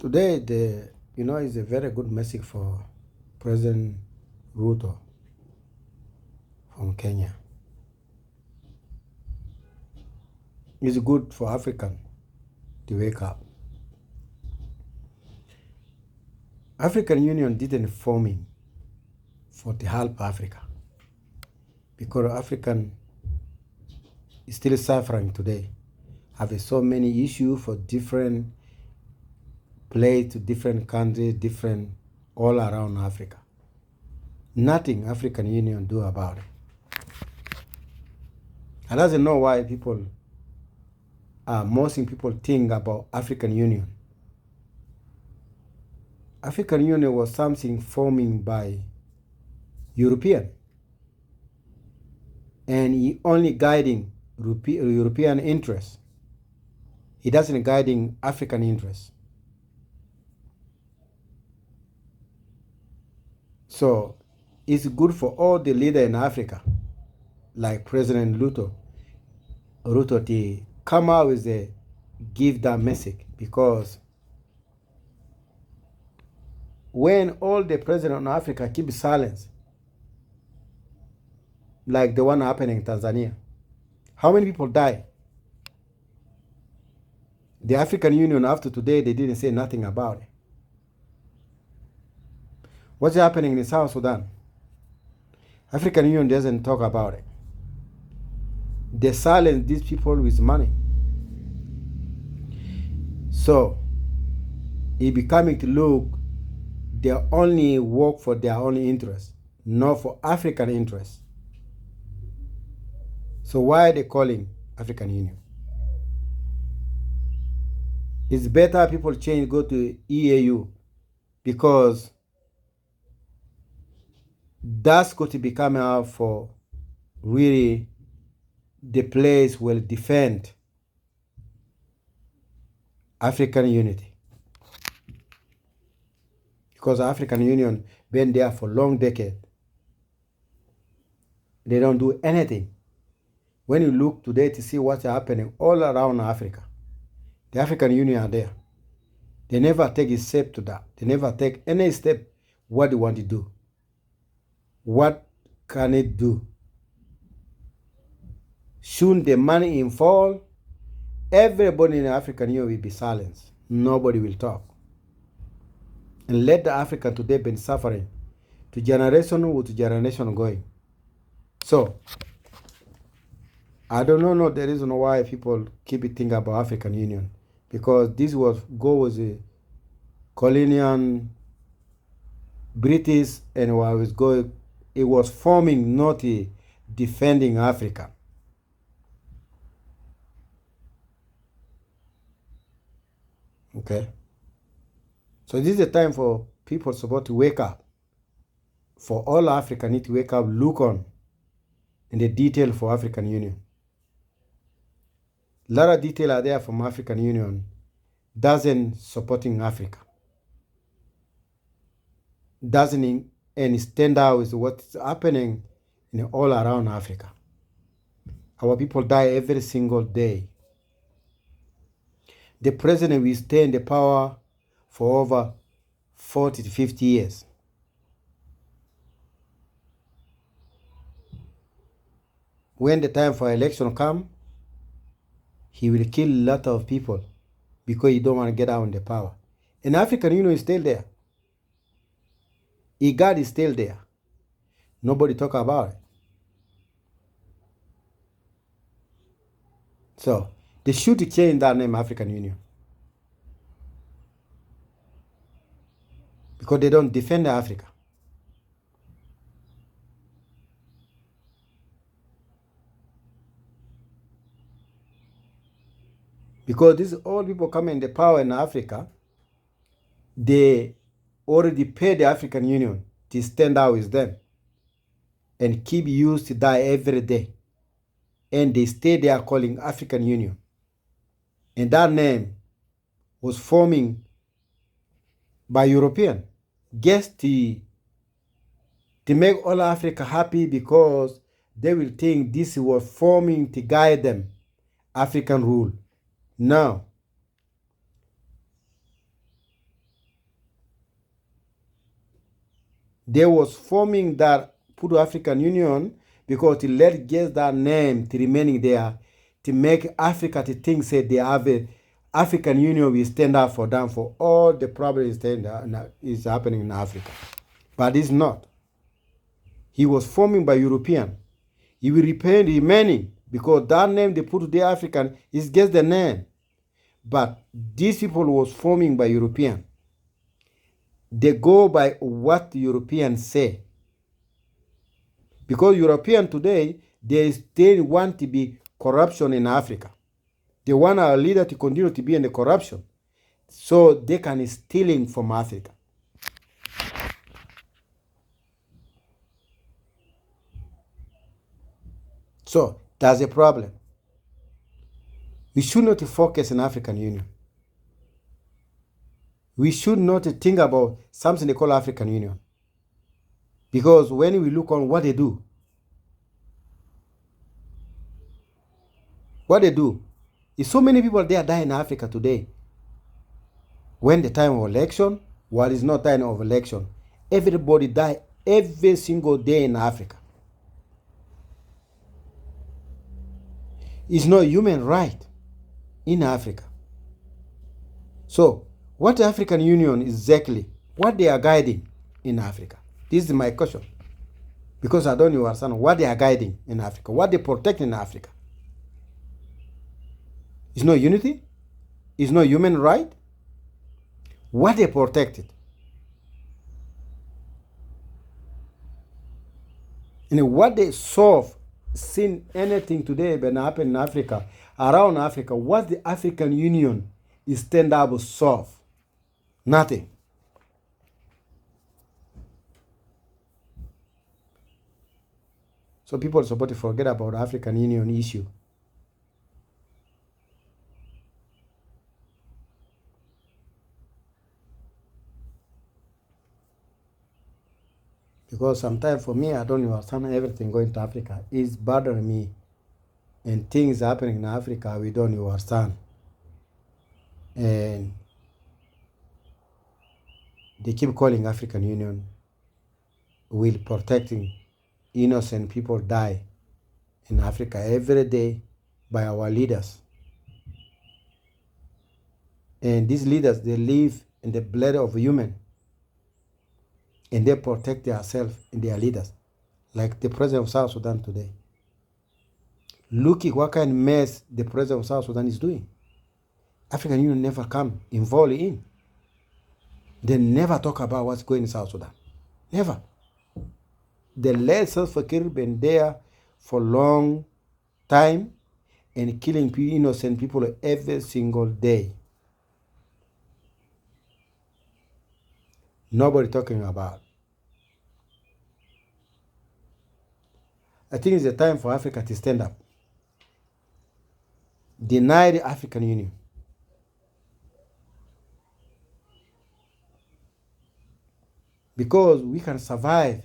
Today, is a very good message for President Ruto from Kenya. It's good for African to wake up. African Union didn't forming for to help Africa because African is still suffering today. Have so many issues for different place to different countries, different all around Africa. Nothing African Union do about it. I doesn't know why most people think about African Union. African Union was something forming by European, and he only guiding European interests. He doesn't guiding African interests. So it's good for all the leaders in Africa, like President Ruto to come out with give that message, because when all the presidents in Africa keep silence, like the one happening in Tanzania, how many people die? The African Union after today, they didn't say nothing about it. What's happening in South Sudan? African Union doesn't talk about it. They silence these people with money. So it becoming to look, they only work for their own interests, not for African interests. So why are they calling African Union? It's better people change, go to EAU, because that's going to be coming out for really the place will defend African unity. Because African Union been there for long decade. They don't do anything. When you look today to see what's happening all around Africa, the African Union are there. They never take a step to that. They never take any step what they want to do. What can it do? Soon the money in fall, everybody in the African Union will be silenced. Nobody will talk. And let the African today been suffering to generation with generation going. So I don't know the reason why people keep thinking about African Union, because this was a colonial British, and it was forming, not defending Africa. Okay. So this is the time for people supposed to wake up. For all Africa need to wake up, look on in the detail for African Union. A lot of detail are there from African Union doesn't supporting Africa. Doesn't and stand out with what's happening in all around Africa. Our people die every single day. The president will stay in the power for over 40 to 50 years. When the time for election come, he will kill a lot of people because he don't want to get out in the power. And African Union is still there. IGAD is still there. Nobody talk about it. So they should change that name, African Union, because they don't defend Africa. Because these all people coming in the power in Africa, they already paid the African Union to stand out with them and keep used to die every day. And they stay there calling African Union. And that name was forming by European, just to make all Africa happy, because they will think this was forming to guide them, African rule. Now, They was forming that Puto African Union because to let get that name to remaining there, to make Africa to think say they have a African Union will stand up for them for all the problems that is happening in Africa. But it's not. He was forming by European. He will remaining because that name they put to the African is just the name. But these people was forming by European. They go by what the Europeans say. Because European today, they still want to be corruption in Africa. They want our leader to continue to be in the corruption so they can stealing from Africa. So that's a problem. We should not focus on African Union. We should not think about something they call African Union. Because when we look on what they do is so many people there die in Africa today. When the time of election, while it's not time of election, everybody die every single day in Africa. It's not human right in Africa. So, what the African Union exactly, what they are guiding in Africa? This is my question. Because I don't understand what they are guiding in Africa, what they protect in Africa. It's not unity. It's not human right. What they protected. And what they solve, seen anything today when happen in Africa, around Africa, what the African Union is stand up to solve? Nothing. So people are supposed to forget about the African Union issue. Because sometimes for me, I don't understand everything going to Africa. It's bothering me. And things happening in Africa, we don't understand. And they keep calling African Union will protecting innocent people die in Africa every day by our leaders. And these leaders, they live in the blood of human. And they protect themselves and their leaders. Like the president of South Sudan today. Look at what kind of mess the president of South Sudan is doing. African Union never come involved in. They never talk about what's going in South Sudan. Never. They let Salva Kiir been there for a long time and killing innocent people every single day. Nobody talking about. I think it's the time for Africa to stand up. Deny the African Union. Because we can survive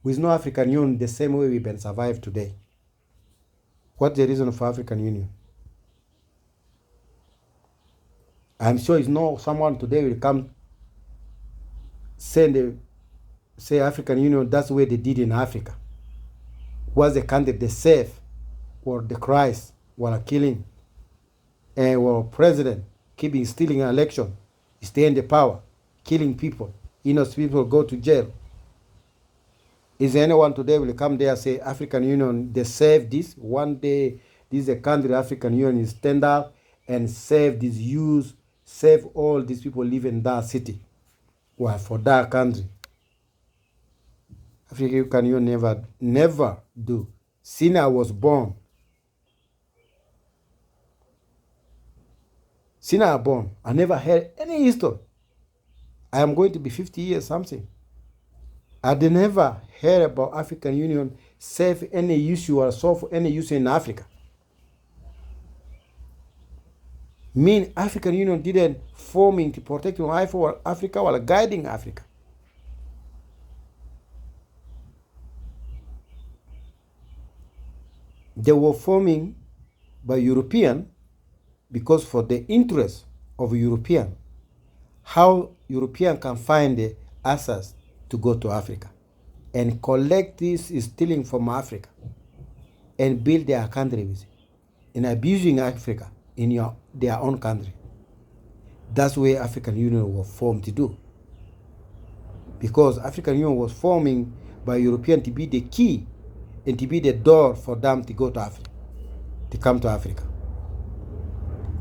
with no African Union the same way we've been survived today. What's the reason for African Union? I'm sure it's not someone today will come say African Union, that's the way they did in Africa. Was the country they save or the Christ while killing and while president keeping stealing an election, stay in the power, killing people, innocent people go to jail. Is there anyone today will come there and say African Union, they save this? One day, this is a country, African Union is stand up and save these youth, save all these people living in that city. Well, for that country. African Union never do. Since I was born. Since I was born, I never heard any history. I am going to be 50 years something. I never heard about African Union save any issue or solve any issue in Africa. Mean African Union didn't forming to protect Africa while guiding Africa. They were forming by European because for the interest of European, how European can find the access to go to Africa. and collect this stealing from Africa and build their country with it, and abusing Africa in their own country. That's where African Union was formed to do. Because African Union was forming by European to be the key and to be the door for them to go to Africa, to come to Africa.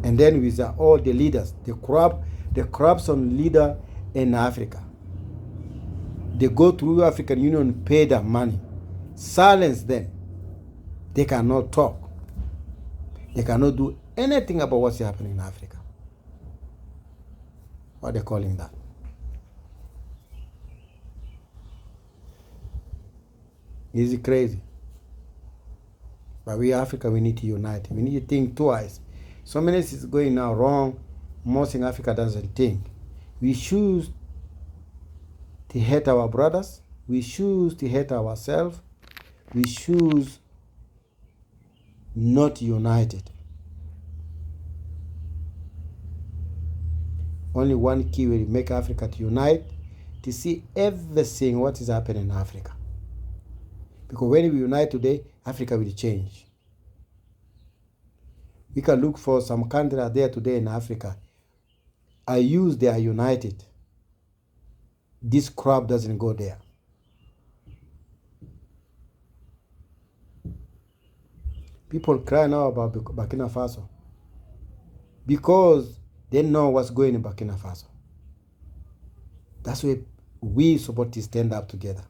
And then with all the leaders, the corruption leader in Africa, they go through African Union, pay them money, silence them. They cannot talk. They cannot do anything about what's happening in Africa. What are they calling that? Is it crazy? But we Africa, we need to unite. We need to think twice. So many things going now wrong. Most in Africa doesn't think. We choose to hate our brothers. We choose to hate ourselves. We choose not united. Only one key will make Africa to unite, to see everything what is happening in Africa. Because when we unite today, Africa will change. We can look for some countries out there today in Africa. I use they are united. This crop doesn't go there. People cry now about Burkina Faso because they know what's going in Burkina Faso. That's why we support to stand up together.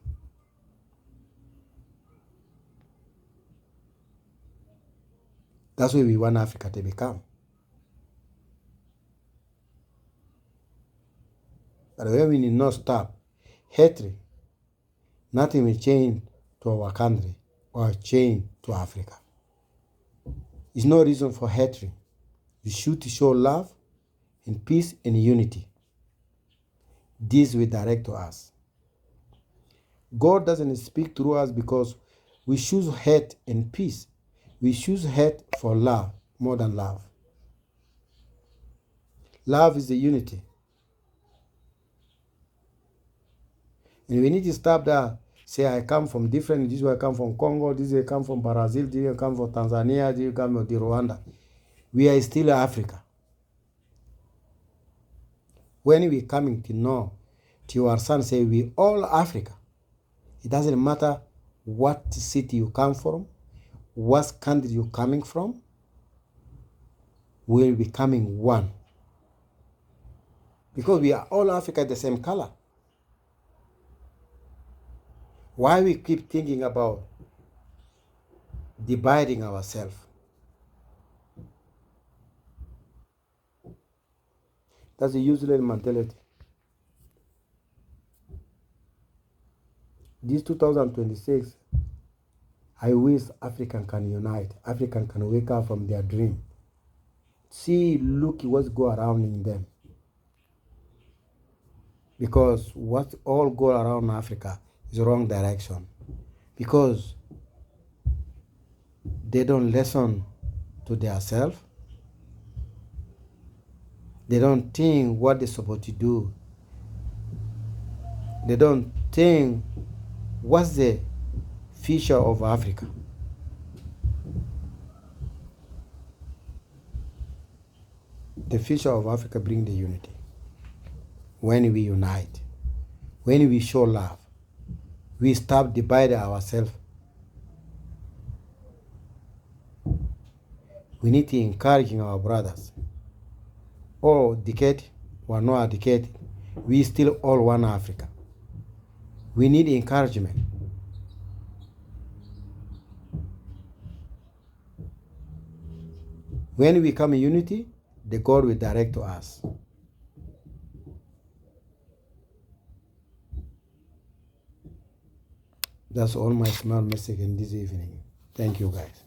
That's why we want Africa to become. But when we need not stop hatred, nothing will change to our country or change to Africa. There's no reason for hatred. We should show love and peace and unity. This will direct to us. God doesn't speak through us because we choose hate and peace. We choose hate for love more than love. Love is the unity. And we need to stop that. Say, I come from different, this way I come from Congo, this way I come from Brazil, this way I come from Tanzania, this way I come from Rwanda. We are still Africa. When we coming to know, to our son say, we all Africa. It doesn't matter what city you come from, what country you're coming from, we're becoming one. Because we are all Africa the same color. Why we keep thinking about dividing ourselves? That's a useless mentality. This 2026, I wish African can unite. African can wake up from their dream. See, look what's going around in them. Because what all go around Africa is the wrong direction. Because they don't listen to themselves. They don't think what they're supposed to do. They don't think what's the future of Africa. The future of Africa brings the unity. When we unite, when we show love, we stop dividing ourselves. We need to encourage our brothers. All decade or not decade, we still all one Africa. We need encouragement. When we come in unity, the God will direct to us. That's all my small message in this evening. Thank you, guys.